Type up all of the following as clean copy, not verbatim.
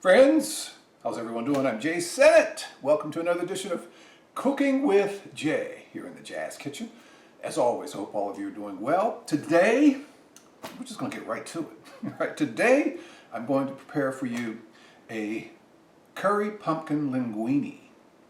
Friends, how's everyone doing? I'm Jay Sennett. Welcome to another edition of Cooking with Jay here in the Jazz Kitchen. As always, I hope all of you are doing well. Today, we're just going to get right to it. Right, today, I'm going to prepare for you a curry pumpkin linguine.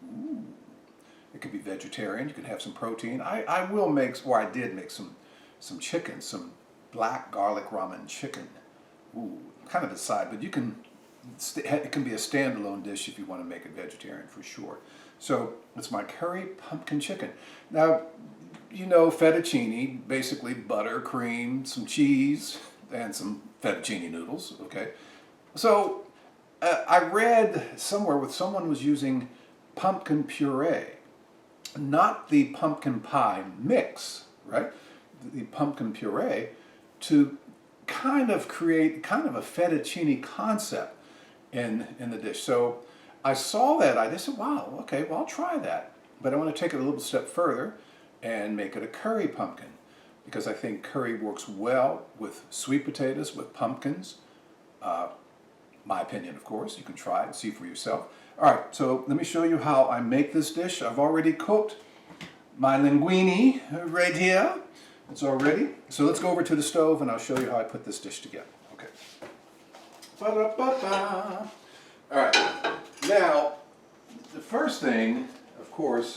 Ooh. It could be vegetarian. You can have some protein. I will make, or I did make some chicken, some black garlic ramen chicken. Ooh, kind of a side, but you can. It can be a standalone dish if you want to make it vegetarian for sure. So it's my curry pumpkin chicken. Now, you know fettuccine, basically butter, cream, some cheese, and some fettuccine noodles, okay? So I read somewhere where someone was using pumpkin puree, not the pumpkin pie mix, right? The pumpkin puree to kind of create kind of a fettuccine concept in the dish. So I saw that, I just said, wow, okay, well, I'll try that. But I want to take it a little step further and make it a curry pumpkin, because I think curry works well with sweet potatoes, with pumpkins. My opinion, of course. You can try it and see for yourself. All right, so let me show you how I make this dish. I've already cooked my linguine right here. It's all ready. So let's go over to the stove and I'll show you how I put this dish together. Okay. Ba-da-ba-ba. All right, now the first thing, of course,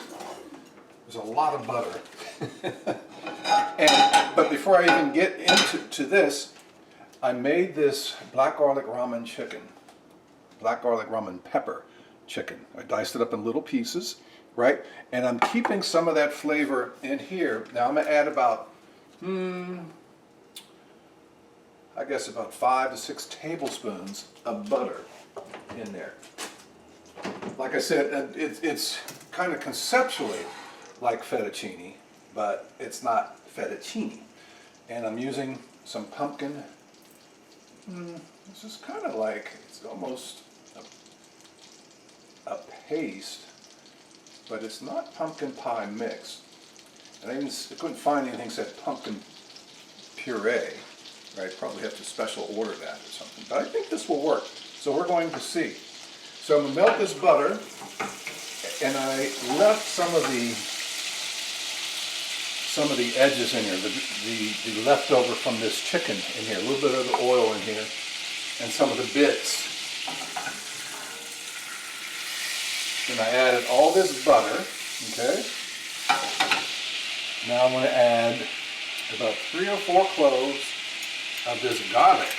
is a lot of butter. But before I even get into this, I made this black garlic ramen chicken, black garlic ramen pepper chicken. I diced it up in little pieces, right? And I'm keeping some of that flavor in here. Now I'm gonna add about, I guess about 5 to 6 tablespoons of butter in there. Like I said, it's kind of conceptually like fettuccine, but it's not fettuccine. And I'm using some pumpkin. This is kind of like, it's almost a paste, but it's not pumpkin pie mix. And I couldn't find anything that said pumpkin puree. Right, probably have to special order that or something. But I think this will work. So we're going to see. So I'm going to melt this butter, and I left some of the edges in here, the leftover from this chicken in here, a little bit of the oil in here, and some of the bits. Then I added all this butter, okay? Now I'm going to add about 3 or 4 cloves of this garlic.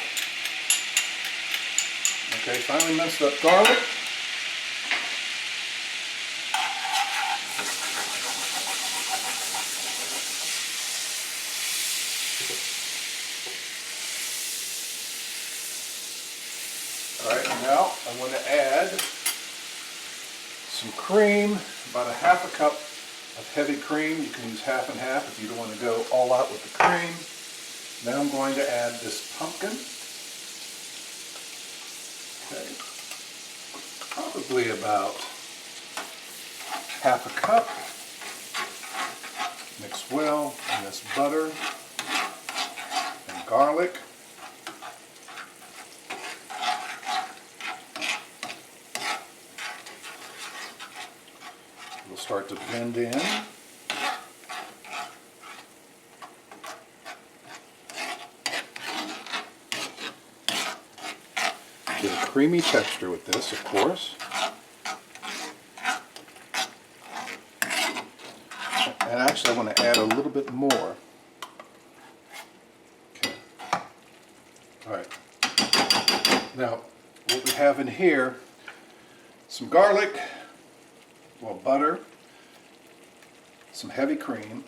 Okay, finely minced up garlic. All right, now I want to add some cream, about a half a cup of heavy cream. You can use half and half if you don't want to go all out with the cream. Now I'm going to add this pumpkin. Okay, probably about half a cup. Mix well in this butter and garlic. We'll start to blend in. Get a creamy texture with this, of course. And actually I want to add a little bit more. Okay. All right. Now, what we have in here, some garlic, well, butter, some heavy cream.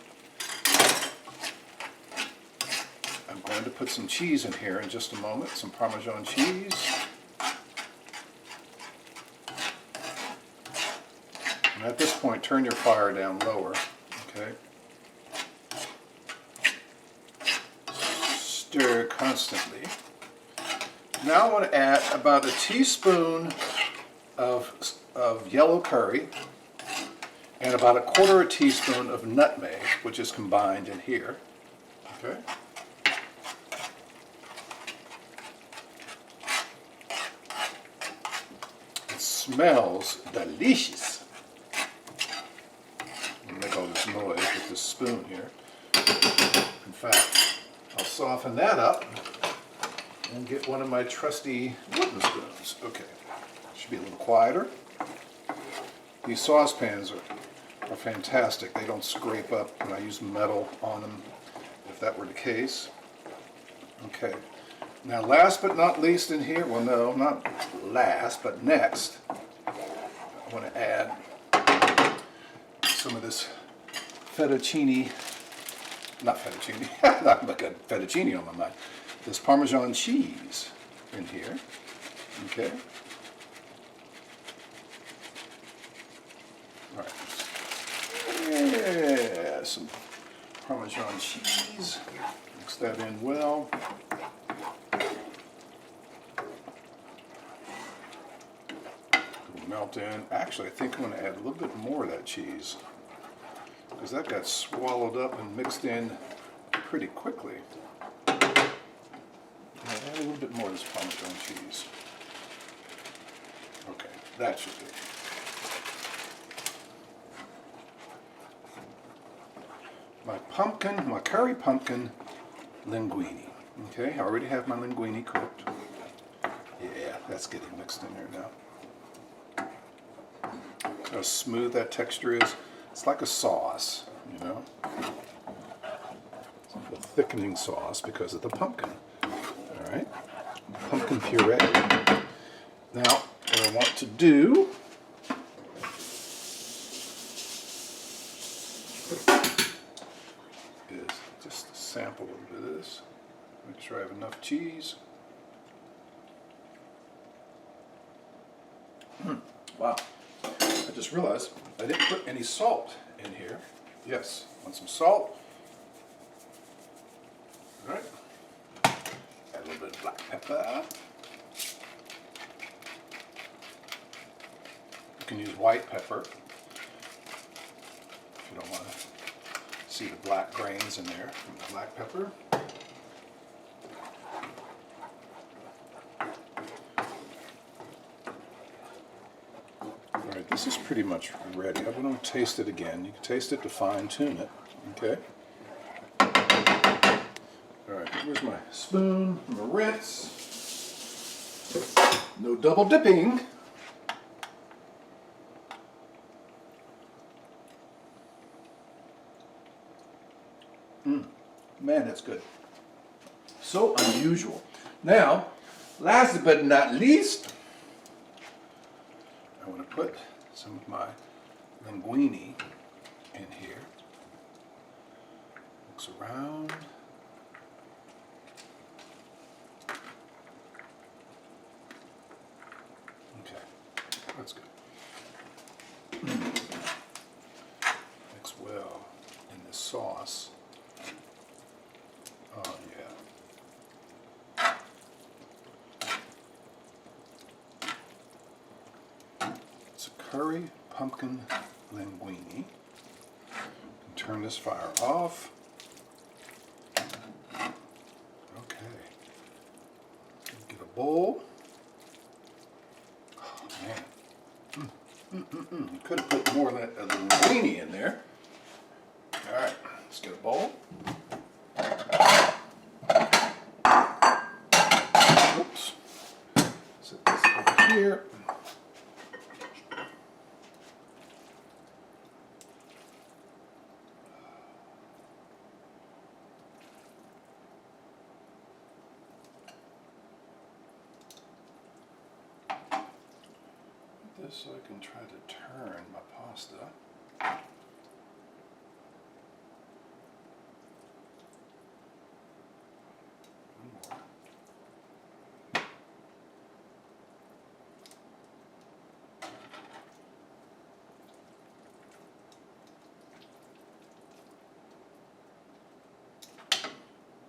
I'm going to put some cheese in here in just a moment, some Parmesan cheese. And at this point, turn your fire down lower, okay? Stir constantly. Now I want to add about a teaspoon of yellow curry and about a quarter teaspoon of nutmeg, which is combined in here, okay? smells delicious. I'm gonna make all this noise with this spoon here. In fact, I'll soften that up and get one of my trusty wooden spoons. Okay, should be a little quieter. These saucepans are fantastic. They don't scrape up when I use metal on them, if that were the case. Okay, now last but not least in here, well no, not last, but next, I want to add some of this fettuccine, not fettuccine, not like a fettuccine on my mind, this Parmesan cheese in here, okay? All right, yeah, some Parmesan cheese, mix that in well. It'll melt in. Actually, I think I'm going to add a little bit more of that cheese because that got swallowed up and mixed in pretty quickly. Add a little bit more of this Parmesan cheese. Okay, that should do. My curry pumpkin linguine. Okay, I already have my linguine cooked. Yeah, that's getting mixed in there now. How smooth that texture is. It's like a sauce, you know. It's like a thickening sauce because of the pumpkin. All right, pumpkin puree. Now, what I want to do is just sample a little bit of this. Make sure I have enough cheese. Wow, I just realized I didn't put any salt in here. Yes, want some salt. All right, add a little bit of black pepper. You can use white pepper if you don't want to see the black grains in there from the black pepper. Alright, this is pretty much ready. I'm going to taste it again. You can taste it to fine tune it. Okay. Alright, here's my spoon, my rinse. No double dipping. Man, that's good. So unusual. Now, last but not least, I want to put some of my linguine in here. Mix around. Okay, that's good. Mix well in this sauce. Oh yeah. It's a curry pumpkin linguine. Turn this fire off. Okay. Get a bowl. Oh man. You could have put more of that linguine in there. All right, let's get a bowl. Oops. Set this over here. This so I can try to turn my pasta. One more.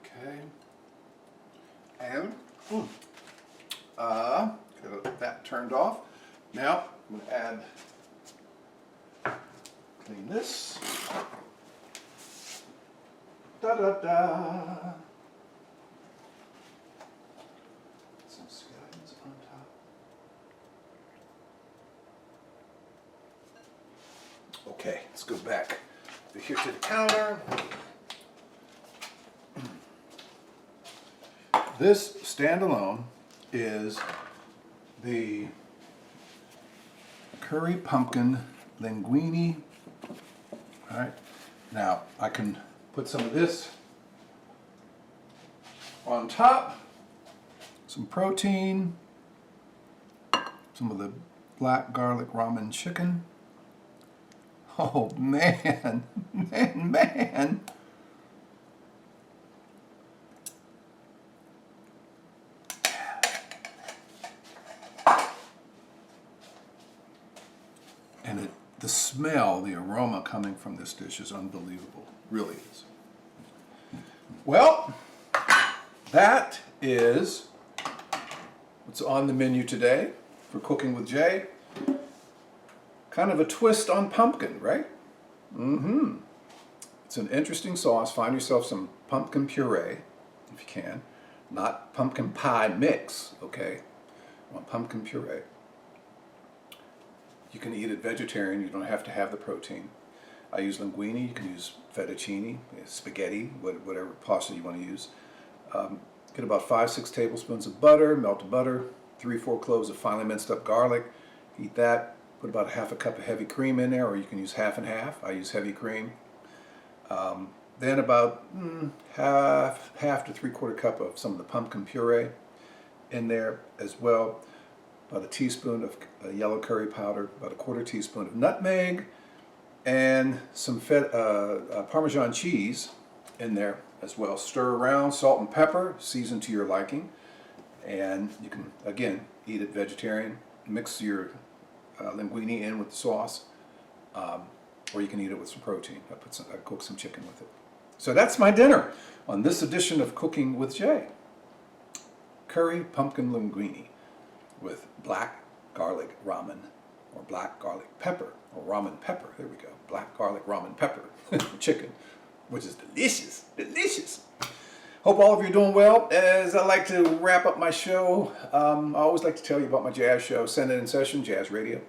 Okay. And got that turned off. Now I'm going to clean this. Da da da. Some scallions on top. Okay, let's go back here to the counter. This standalone is the curry pumpkin linguine. All right, now I can put some of this on top, some protein, some of the black garlic ramen chicken. Oh man, man. And the smell, the aroma coming from this dish is unbelievable, really is. Well, that is what's on the menu today for Cooking with Jay. Kind of a twist on pumpkin, right? Mm-hmm. It's an interesting sauce. Find yourself some pumpkin puree, if you can. Not pumpkin pie mix, okay? I want pumpkin puree. You can eat it vegetarian. You don't have to have the protein. I use linguine. You can use fettuccine, spaghetti, whatever pasta you want to use. Get about 5-6 tablespoons of butter, melted butter, 3-4 cloves of finely minced up garlic. Eat that. Put about half a cup of heavy cream in there, or you can use half and half. I use heavy cream. Then about half to 3/4 cup of some of the pumpkin puree in there as well. About a teaspoon of yellow curry powder, about a 1/4 teaspoon of nutmeg, and some Parmesan cheese in there as well. Stir around, salt and pepper, season to your liking. And you can, again, eat it vegetarian. Mix your linguine in with the sauce, or you can eat it with some protein. I cook some chicken with it. So that's my dinner on this edition of Cooking with Jay. Curry pumpkin linguine with black garlic ramen, or black garlic pepper, or ramen pepper. There we go. Black garlic ramen pepper chicken, which is delicious, delicious. Hope all of you are doing well. As I like to wrap up my show, I always like to tell you about my jazz show, Send It in Session, Jazz Radio.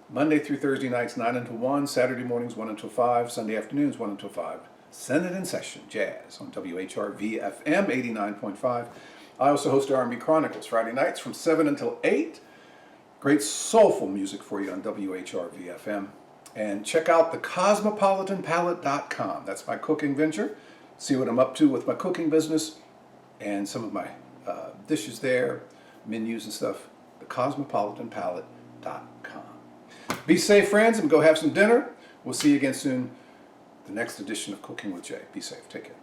Monday through Thursday nights, 9 until 1, Saturday mornings, 1 until 5, Sunday afternoons, 1 until 5. Send It in Session, Jazz, on WHRO FM 89.5. I also host R&B Chronicles, Friday nights from 7 until 8. Great soulful music for you on WHRO FM. And check out thecosmopolitanpalette.com. That's my cooking venture. See what I'm up to with my cooking business and some of my dishes there, menus and stuff. Thecosmopolitanpalette.com. Be safe, friends, and go have some dinner. We'll see you again soon. The next edition of Cooking with Jay. Be safe. Take care.